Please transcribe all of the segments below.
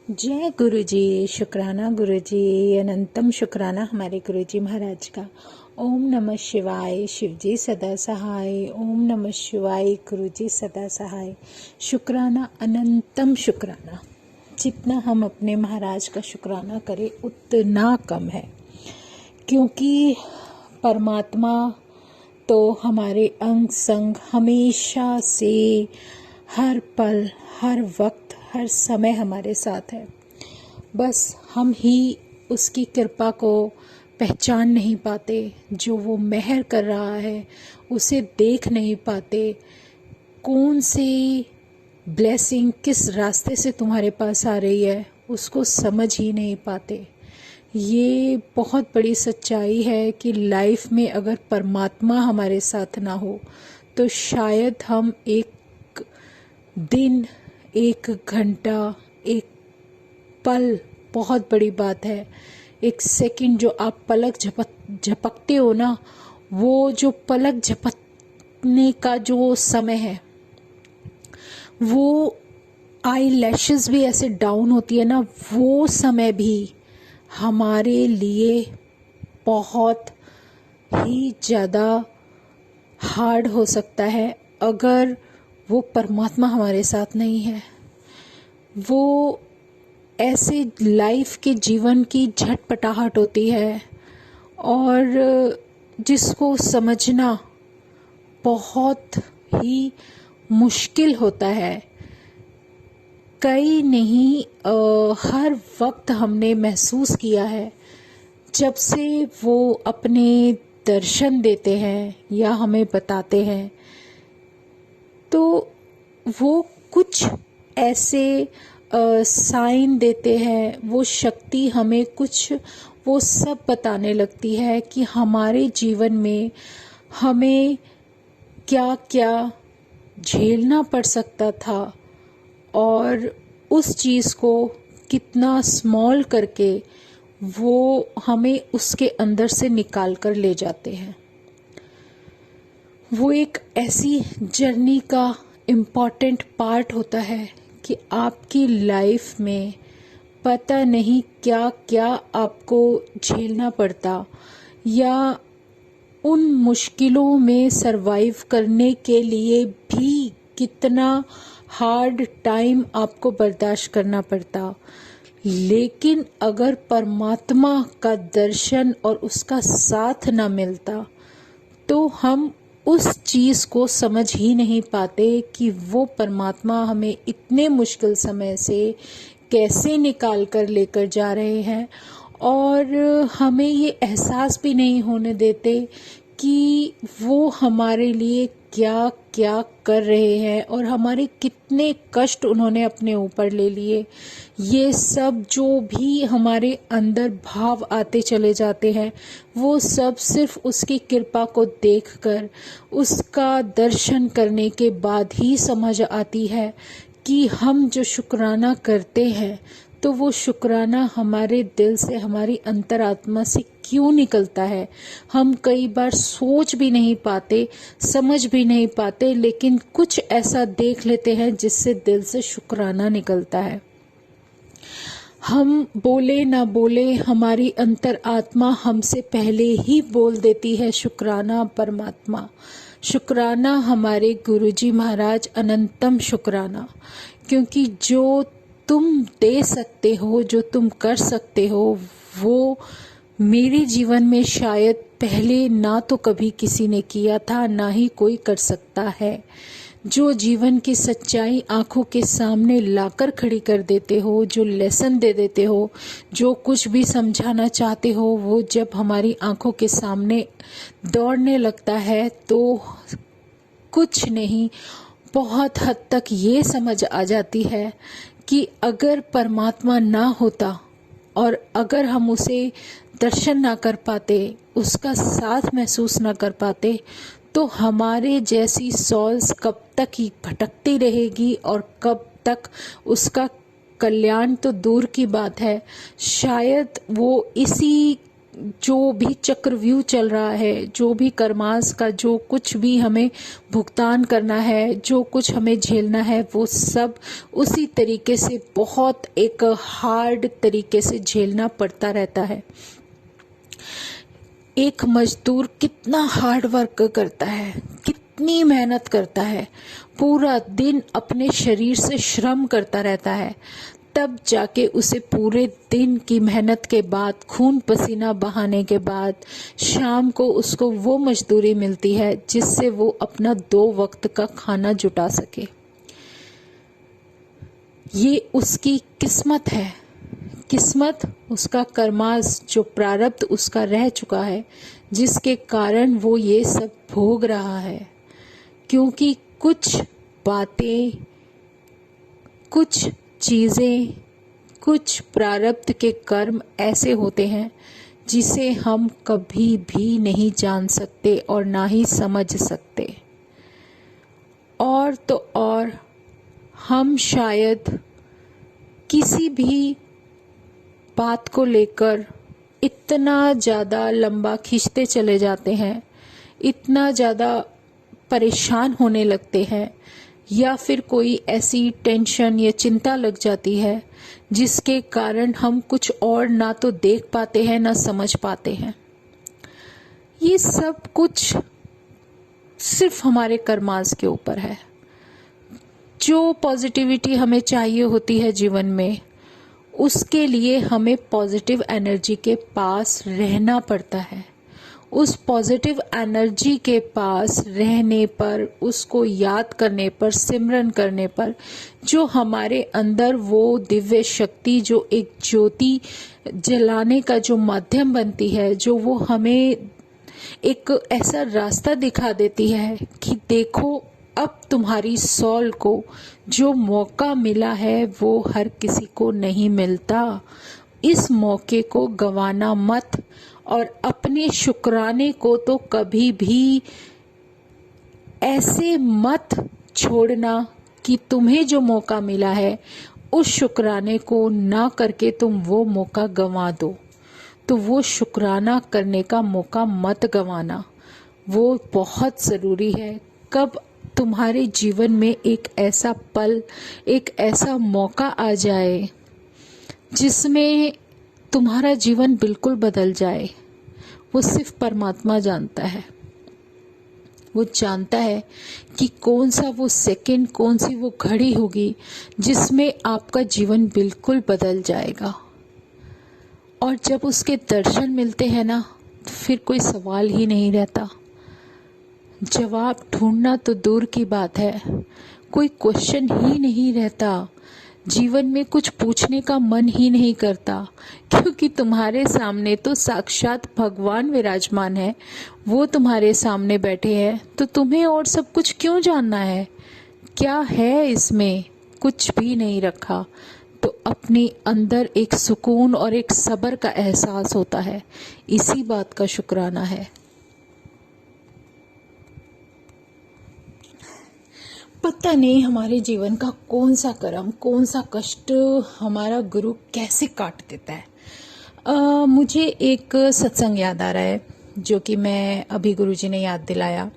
जय गुरु जी। शुक्राना गुरु जी, अनंतम शुक्राना हमारे गुरु जी महाराज का। ओम नमः शिवाय। शिव जी सदा सहाय। ओम नमः शिवाय। गुरु जी सदा सहाय। शुक्राना, अनंतम शुक्राना। जितना हम अपने महाराज का शुक्राना करें उतना कम है, क्योंकि परमात्मा तो हमारे अंग संग हमेशा से, हर पल, हर वक्त, हर समय हमारे साथ है। बस हम ही उसकी कृपा को पहचान नहीं पाते। जो वो मेहर कर रहा है उसे देख नहीं पाते। कौन सी ब्लेसिंग किस रास्ते से तुम्हारे पास आ रही है उसको समझ ही नहीं पाते। ये बहुत बड़ी सच्चाई है कि लाइफ में अगर परमात्मा हमारे साथ ना हो तो शायद हम एक दिन, एक घंटा, एक पल, बहुत बड़ी बात है, एक सेकंड जो आप पलक झपकते हो ना, वो जो पलक झपकने का जो समय है, वो आई लैशेस भी ऐसे डाउन होती है ना, वो समय भी हमारे लिए बहुत ही ज़्यादा हार्ड हो सकता है अगर वो परमात्मा हमारे साथ नहीं है। वो ऐसे लाइफ के जीवन की झटपटाहट होती है और जिसको समझना बहुत ही मुश्किल होता है। कई नहीं, हर वक्त हमने महसूस किया है जब से वो अपने दर्शन देते हैं या हमें बताते हैं, तो वो कुछ ऐसे साइन देते हैं, वो शक्ति हमें कुछ वो सब बताने लगती है कि हमारे जीवन में हमें क्या क्या झेलना पड़ सकता था और उस चीज़ को कितना स्मॉल करके वो हमें उसके अंदर से निकाल कर ले जाते हैं। वो एक ऐसी जर्नी का इम्पॉर्टेंट पार्ट होता है कि आपकी लाइफ में पता नहीं क्या क्या आपको झेलना पड़ता, या उन मुश्किलों में सरवाइव करने के लिए भी कितना हार्ड टाइम आपको बर्दाश्त करना पड़ता। लेकिन अगर परमात्मा का दर्शन और उसका साथ ना मिलता तो हम उस चीज़ को समझ ही नहीं पाते कि वो परमात्मा हमें इतने मुश्किल समय से कैसे निकाल कर लेकर जा रहे हैं, और हमें ये एहसास भी नहीं होने देते कि वो हमारे लिए क्या क्या कर रहे हैं और हमारे कितने कष्ट उन्होंने अपने ऊपर ले लिए। ये सब जो भी हमारे अंदर भाव आते चले जाते हैं, वो सब सिर्फ उसकी कृपा को देखकर, उसका दर्शन करने के बाद ही समझ आती है कि हम जो शुक्राना करते हैं तो वो शुक्राना हमारे दिल से, हमारी अंतरात्मा से क्यों निकलता है। हम कई बार सोच भी नहीं पाते, समझ भी नहीं पाते, लेकिन कुछ ऐसा देख लेते हैं जिससे दिल से शुक्राना निकलता है। हम बोले ना बोले, हमारी अंतरात्मा हमसे पहले ही बोल देती है शुक्राना परमात्मा। शुक्राना हमारे गुरुजी महाराज, अनंतम शुक्राना। क्योंकि जो तुम दे सकते हो, जो तुम कर सकते हो, वो मेरे जीवन में शायद पहले ना तो कभी किसी ने किया था, ना ही कोई कर सकता है। जो जीवन की सच्चाई आंखों के सामने लाकर खड़ी कर देते हो, जो लेसन दे देते हो, जो कुछ भी समझाना चाहते हो, वो जब हमारी आंखों के सामने दौड़ने लगता है तो कुछ नहीं, बहुत हद तक ये समझ आ जाती है कि अगर परमात्मा ना होता और अगर हम उसे दर्शन ना कर पाते, उसका साथ महसूस ना कर पाते, तो हमारे जैसी सॉल्स कब तक ही भटकती रहेगी और कब तक उसका कल्याण तो दूर की बात है, शायद वो इसी जो भी चक्रव्यूह चल रहा है, जो भी कर्मास का जो कुछ भी हमें भुगतान करना है, जो कुछ हमें झेलना है, वो सब उसी तरीके से बहुत एक हार्ड तरीके से झेलना पड़ता रहता है। एक मजदूर कितना हार्ड वर्क करता है, कितनी मेहनत करता है, पूरा दिन अपने शरीर से श्रम करता रहता है, तब जाके उसे पूरे दिन की मेहनत के बाद, खून पसीना बहाने के बाद शाम को उसको वो मजदूरी मिलती है जिससे वो अपना 2 वक्त का खाना जुटा सके। ये उसकी किस्मत है। किस्मत उसका कर्मास, जो प्रारब्ध उसका रह चुका है, जिसके कारण वो ये सब भोग रहा है। क्योंकि कुछ बातें, कुछ चीजें, कुछ प्रारब्ध के कर्म ऐसे होते हैं जिसे हम कभी भी नहीं जान सकते और ना ही समझ सकते। और तो और हम शायद किसी भी बात को लेकर इतना ज़्यादा लंबा खींचते चले जाते हैं, इतना ज़्यादा परेशान होने लगते हैं, या फिर कोई ऐसी टेंशन या चिंता लग जाती है जिसके कारण हम कुछ और ना तो देख पाते हैं ना समझ पाते हैं। ये सब कुछ सिर्फ हमारे कर्मास के ऊपर है। जो पॉजिटिविटी हमें चाहिए होती है जीवन में, उसके लिए हमें पॉजिटिव एनर्जी के पास रहना पड़ता है। उस पॉजिटिव एनर्जी के पास रहने पर, उसको याद करने पर, सिमरन करने पर, जो हमारे अंदर वो दिव्य शक्ति, जो एक ज्योति जलाने का जो माध्यम बनती है, जो वो हमें एक ऐसा रास्ता दिखा देती है कि देखो, अब तुम्हारी सॉल को जो मौका मिला है वो हर किसी को नहीं मिलता। इस मौके को गंवाना मत, और अपने शुक्राने को तो कभी भी ऐसे मत छोड़ना कि तुम्हें जो मौका मिला है उस शुक्राने को ना करके तुम वो मौका गंवा दो। तो वो शुक्राना करने का मौका मत गंवाना, वो बहुत ज़रूरी है। कब तुम्हारे जीवन में एक ऐसा पल, एक ऐसा मौका आ जाए जिसमें तुम्हारा जीवन बिल्कुल बदल जाए, वो सिर्फ परमात्मा जानता है। वो जानता है कि कौन सा वो सेकंड, कौन सी वो घड़ी होगी जिसमें आपका जीवन बिल्कुल बदल जाएगा। और जब उसके दर्शन मिलते हैं ना, तो फिर कोई सवाल ही नहीं रहता। जवाब ढूंढना तो दूर की बात है, कोई क्वेश्चन ही नहीं रहता। जीवन में कुछ पूछने का मन ही नहीं करता, क्योंकि तुम्हारे सामने तो साक्षात भगवान विराजमान है। वो तुम्हारे सामने बैठे हैं, तो तुम्हें और सब कुछ क्यों जानना है? क्या है इसमें? कुछ भी नहीं रखा। तो अपने अंदर एक सुकून और एक सब्र का एहसास होता है। इसी बात का शुक्राना है। पता नहीं हमारे जीवन का कौन सा कर्म, कौन सा कष्ट हमारा गुरु कैसे काट देता है। मुझे एक सत्संग याद आ रहा है जो कि मैं अभी गुरुजी ने याद दिलाया।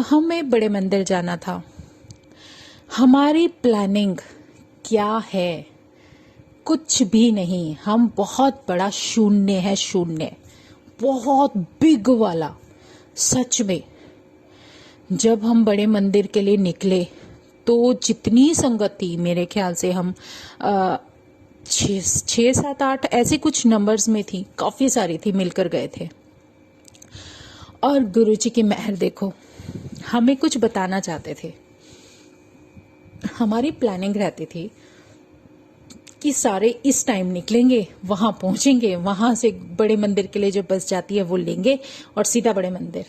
हमें बड़े मंदिर जाना था। हमारी प्लानिंग क्या है? कुछ भी नहीं। हम बहुत बड़ा शून्य है, शून्य, बहुत बिग वाला। सच में जब हम बड़े मंदिर के लिए निकले तो जितनी संगत थी, मेरे ख्याल से हम 6, 7, 8 ऐसे कुछ नंबर्स में थी, काफी सारी थी, मिलकर गए थे। और गुरुजी की मेहर देखो, हमें कुछ बताना चाहते थे। हमारी प्लानिंग रहती थी कि सारे इस टाइम निकलेंगे, वहां पहुंचेंगे, वहां से बड़े मंदिर के लिए जो बस जाती है वो लेंगे और सीधा बड़े मंदिर।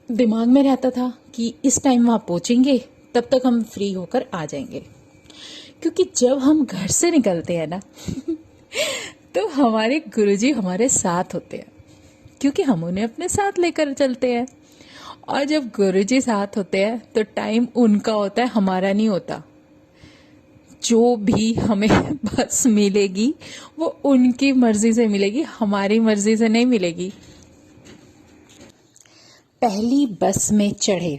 दिमाग में रहता था कि इस टाइम वहां पहुंचेंगे, तब तक हम फ्री होकर आ जाएंगे। क्योंकि जब हम घर से निकलते हैं ना तो हमारे गुरुजी हमारे साथ होते हैं, क्योंकि हम उन्हें अपने साथ लेकर चलते हैं। और जब गुरुजी साथ होते हैं तो टाइम उनका होता है, हमारा नहीं होता। जो भी हमें बस मिलेगी वो उनकी मर्जी से मिलेगी, हमारी मर्जी से नहीं मिलेगी। पहली बस में चढ़े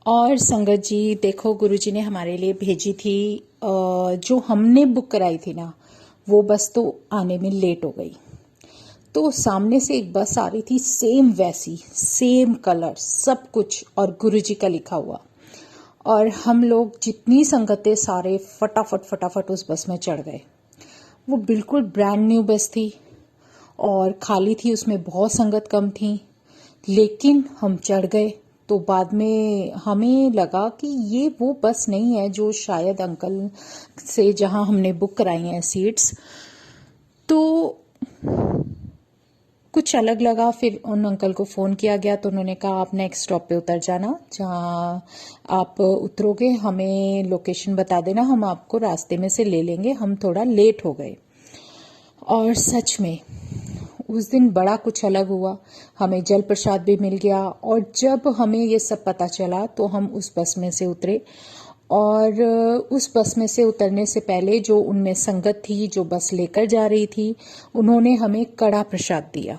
और संगत जी देखो, गुरुजी ने हमारे लिए भेजी थी, जो हमने बुक कराई थी ना, वो बस तो आने में लेट हो गई। तो सामने से एक बस आ रही थी, सेम वैसी, सेम कलर सब कुछ, और गुरुजी का लिखा हुआ। और हम लोग जितनी संगतें सारे फटाफट फटाफट उस बस में चढ़ गए। वो बिल्कुल ब्रांड न्यू बस थी और खाली थी, उसमें बहुत संगत कम थी, लेकिन हम चढ़ गए। तो बाद में हमें लगा कि ये वो बस नहीं है जो शायद अंकल से जहां हमने बुक कराई हैं सीट्स, तो कुछ अलग लगा। फिर उन अंकल को फ़ोन किया गया तो उन्होंने कहा आप नेक्स्ट स्टॉप पे उतर जाना, जहाँ आप उतरोगे हमें लोकेशन बता देना, हम आपको रास्ते में से ले लेंगे, हम थोड़ा लेट हो गए। और सच में उस दिन बड़ा कुछ अलग हुआ, हमें जल प्रसाद भी मिल गया। और जब हमें ये सब पता चला तो हम उस बस में से उतरे, और उस बस में से उतरने से पहले जो उनमें संगत थी जो बस लेकर जा रही थी, उन्होंने हमें कड़ा प्रसाद दिया,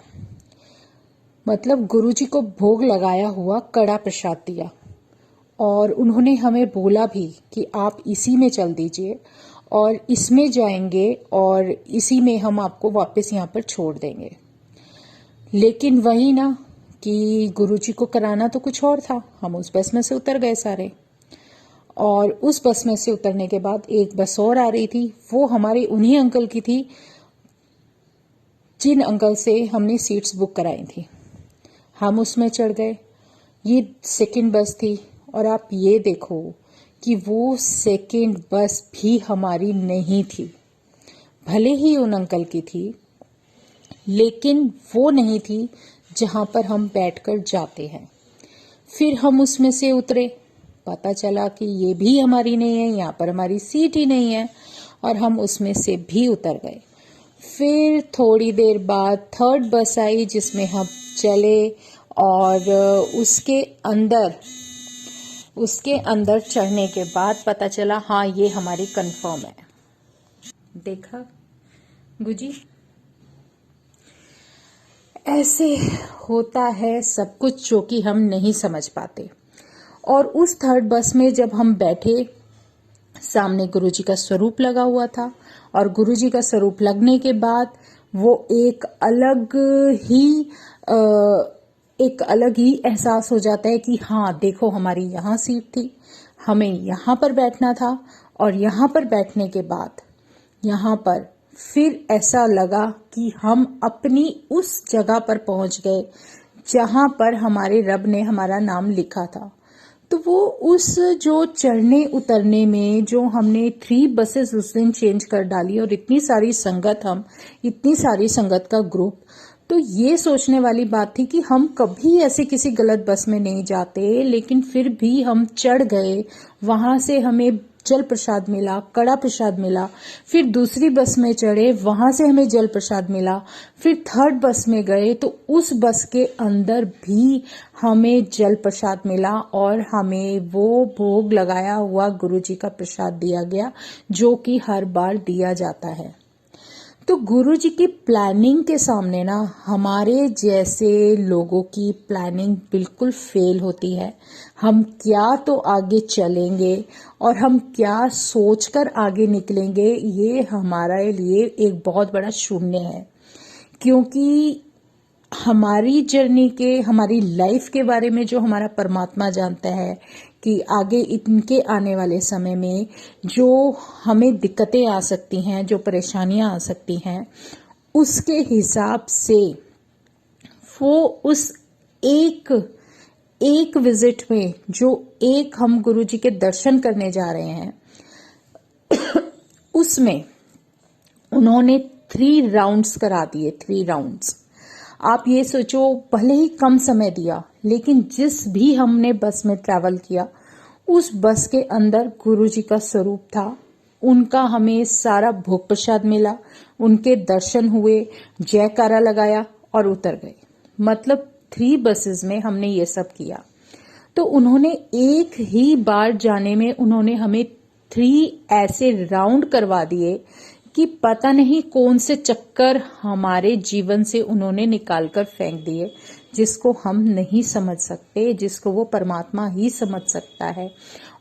मतलब गुरुजी को भोग लगाया हुआ कड़ा प्रसाद दिया। और उन्होंने हमें बोला भी कि आप इसी में चल दीजिए और इसमें जाएंगे और इसी में हम आपको वापस यहाँ पर छोड़ देंगे। लेकिन वही ना कि गुरुजी को कराना तो कुछ और था। हम उस बस में से उतर गए सारे, और उस बस में से उतरने के बाद एक बस और आ रही थी, वो हमारे उन्हीं अंकल की थी जिन अंकल से हमने सीट्स बुक कराई थी। हम उसमें चढ़ गए, ये सेकंड बस थी। और आप ये देखो कि वो सेकंड बस भी हमारी नहीं थी, भले ही उन अंकल की थी, लेकिन वो नहीं थी जहां पर हम बैठकर जाते हैं। फिर हम उसमें से उतरे, पता चला कि ये भी हमारी नहीं है, यहाँ पर हमारी सीट ही नहीं है, और हम उसमें से भी उतर गए। फिर थोड़ी देर बाद थर्ड बस आई जिसमें हम चले, और उसके अंदर चढ़ने के बाद पता चला हाँ ये हमारी कंफर्म है। देखा गुजी, ऐसे होता है सब कुछ जो कि हम नहीं समझ पाते। और उस थर्ड बस में जब हम बैठे, सामने गुरुजी का स्वरूप लगा हुआ था, और गुरुजी का स्वरूप लगने के बाद वो एक अलग ही एहसास हो जाता है कि हाँ देखो हमारी यहाँ सीट थी, हमें यहाँ पर बैठना था, और यहाँ पर बैठने के बाद यहाँ पर फिर ऐसा लगा कि हम अपनी उस जगह पर पहुंच गए जहां पर हमारे रब ने हमारा नाम लिखा था। तो वो उस जो चढ़ने उतरने में जो हमने 3 बसेस उस दिन चेंज कर डाली, और इतनी सारी संगत का ग्रुप, तो ये सोचने वाली बात थी कि हम कभी ऐसे किसी गलत बस में नहीं जाते, लेकिन फिर भी हम चढ़ गए। वहां से हमें जल प्रसाद मिला, कड़ा प्रसाद मिला, फिर दूसरी बस में चढ़े, वहां से हमें जल प्रसाद मिला, फिर थर्ड बस में गए तो उस बस के अंदर भी हमें जल प्रसाद मिला, और हमें वो भोग लगाया हुआ गुरुजी का प्रसाद दिया गया जो कि हर बार दिया जाता है। तो गुरुजी की प्लानिंग के सामने ना हमारे जैसे लोगों की प्लानिंग बिल्कुल फेल होती है। हम क्या तो आगे चलेंगे और हम क्या सोचकर आगे निकलेंगे, ये हमारे लिए एक बहुत बड़ा शून्य है। क्योंकि हमारी जर्नी के, हमारी लाइफ के बारे में जो हमारा परमात्मा जानता है कि आगे इनके आने वाले समय में जो हमें दिक्कतें आ सकती हैं, जो परेशानियां आ सकती हैं, उसके हिसाब से वो उस एक विजिट में जो एक हम गुरुजी के दर्शन करने जा रहे हैं, उसमें उन्होंने 3 राउंड्स करा दिए। 3 राउंड्स, आप ये सोचो, भले ही कम समय दिया, लेकिन जिस भी हमने बस में ट्रैवल किया उस बस के अंदर गुरुजी का स्वरूप था, उनका हमें सारा भोग प्रसाद मिला, उनके दर्शन हुए, जयकारा लगाया और उतर गए। मतलब 3 बसेस में हमने ये सब किया। तो उन्होंने एक ही बार जाने में उन्होंने हमें 3 ऐसे राउंड करवा दिए कि पता नहीं कौन से चक्कर हमारे जीवन से उन्होंने निकाल कर फेंक दिए, जिसको हम नहीं समझ सकते, जिसको वो परमात्मा ही समझ सकता है।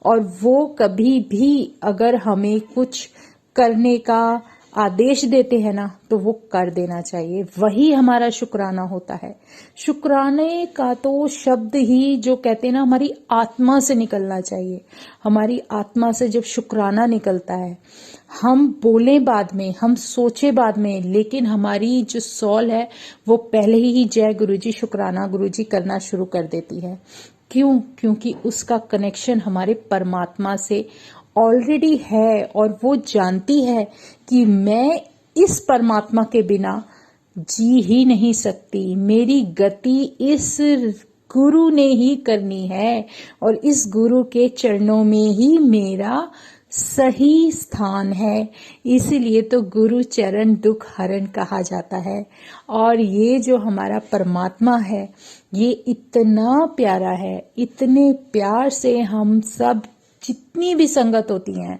और वो कभी भी अगर हमें कुछ करने का आदेश देते हैं ना, तो वो कर देना चाहिए। वही हमारा शुक्राना होता है। शुक्राने का तो शब्द ही जो कहते हैं ना, हमारी आत्मा से निकलना चाहिए। हमारी आत्मा से जब शुक्राना निकलता है, हम बोले बाद में, हम सोचे बाद में, लेकिन हमारी जो सॉल है वो पहले ही जय गुरुजी, शुक्राना गुरुजी करना शुरू कर देती है। क्यों? क्योंकि उसका कनेक्शन हमारे परमात्मा से ऑलरेडी है और वो जानती है कि मैं इस परमात्मा के बिना जी ही नहीं सकती। मेरी गति इस गुरु ने ही करनी है और इस गुरु के चरणों में ही मेरा सही स्थान है। इसीलिए तो गुरु चरण दुख हरण कहा जाता है। और ये जो हमारा परमात्मा है, ये इतना प्यारा है, इतने प्यार से हम सब जितनी भी संगत होती हैं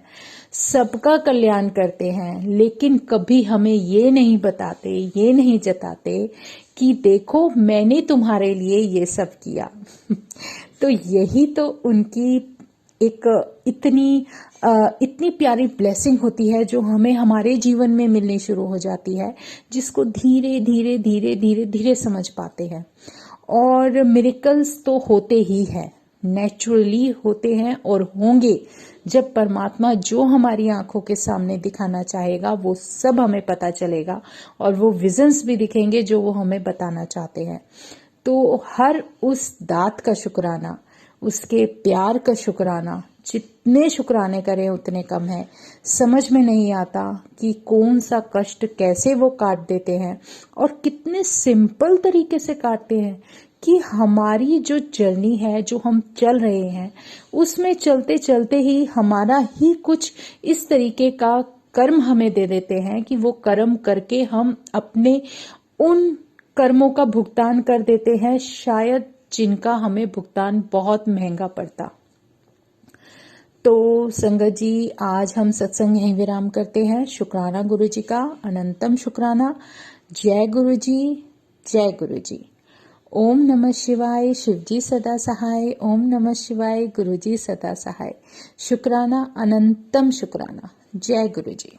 सबका कल्याण करते हैं, लेकिन कभी हमें ये नहीं बताते, ये नहीं जताते कि देखो मैंने तुम्हारे लिए ये सब किया। तो यही तो उनकी एक इतनी प्यारी ब्लेसिंग होती है जो हमें हमारे जीवन में मिलनी शुरू हो जाती है, जिसको धीरे धीरे धीरे धीरे धीरे समझ पाते हैं। और मिरेकल्स तो होते ही हैं, नेचुरली होते हैं और होंगे। जब परमात्मा जो हमारी आंखों के सामने दिखाना चाहेगा वो सब हमें पता चलेगा और वो विजन्स भी दिखेंगे जो वो हमें बताना चाहते हैं। तो हर उस दात का शुक्राना, उसके प्यार का शुक्राना, जितने शुक्राने करें उतने कम है। समझ में नहीं आता कि कौन सा कष्ट कैसे वो काट देते हैं और कितने सिंपल तरीके से काटते हैं कि हमारी जो जर्नी है, जो हम चल रहे हैं, उसमें चलते चलते ही हमारा ही कुछ इस तरीके का कर्म हमें दे देते हैं कि वो कर्म करके हम अपने उन कर्मों का भुगतान कर देते हैं, शायद जिनका हमें भुगतान बहुत महंगा पड़ता। तो संगत जी, आज हम सत्संग यहीं विराम करते हैं। शुक्राना गुरुजी का, अनंतम शुक्राना। जय गुरुजी, जय गुरुजी। ओम नमः शिवाय, शिवजी सदा सहाय। ओम नमः शिवाय, गुरुजी सदा सहाय। शुक्राना, अनंतम शुक्राना। जय गुरुजी।